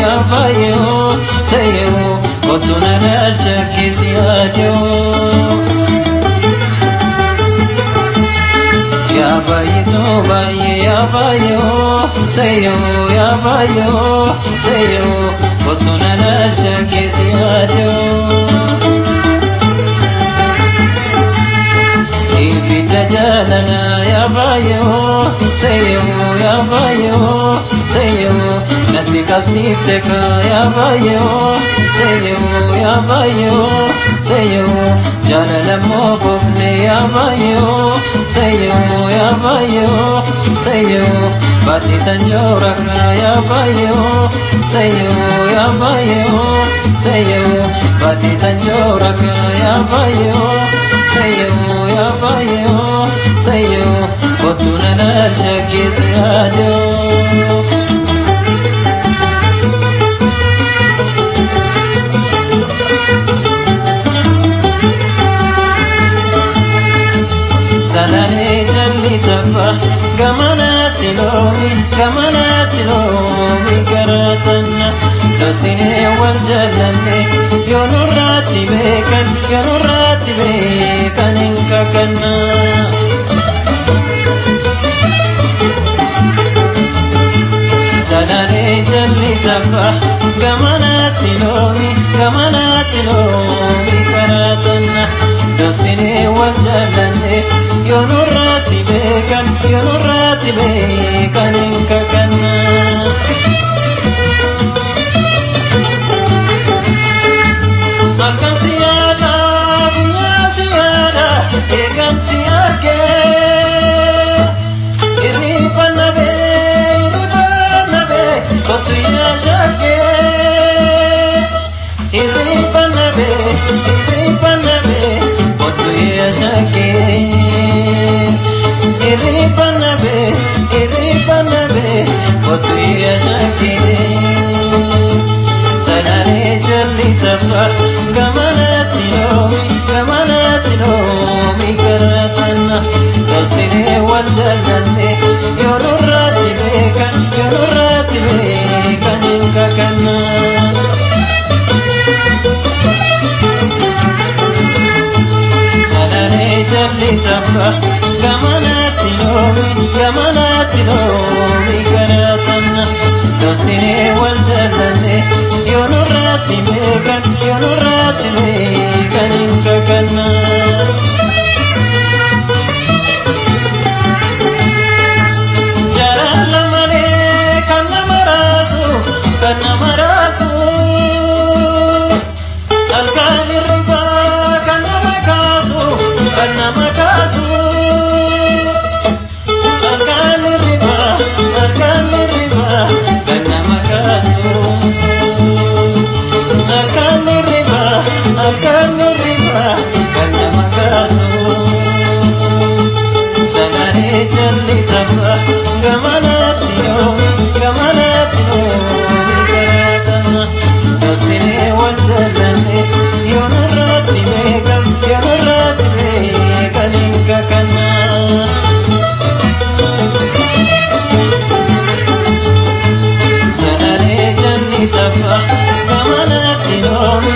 ya bayo sayo kotuna na shakisiajo ya bayo sayo kotuna na shakisiajo ibita jalana ya bayo sayo nati kapsifte ka ya bayo sayo jalana mo bubne ya bayo sayo bati tanjora ka ya bayo sayo bati tanjora ka ya bayo sayo kotuna na shakisiajo sanane jalli tafa gamanati lomi karatanna dosine wal jallanne yonurati bekan inka kanna sanane jalli tafa gamanati lomi karatanna dosine wal jallanne yonurati bekan inka kanna sanane jalli tafa gamanati lomi karatanna dosine wal jallanne yonurati bekan inka kanna sanane jalli tafa gamanati lomi karatanna dosine wal jallanne yonurati bekan inka kanna jarala mane kanna maratu alkani riba kanna makasu alkani riba kanna makasu alkani riba kanna makasu sanane jalli tafa gamanati lomi karatanna dosine wal jallanne yonurati bekan inka kanna sanane jalli tafa gamanati lomi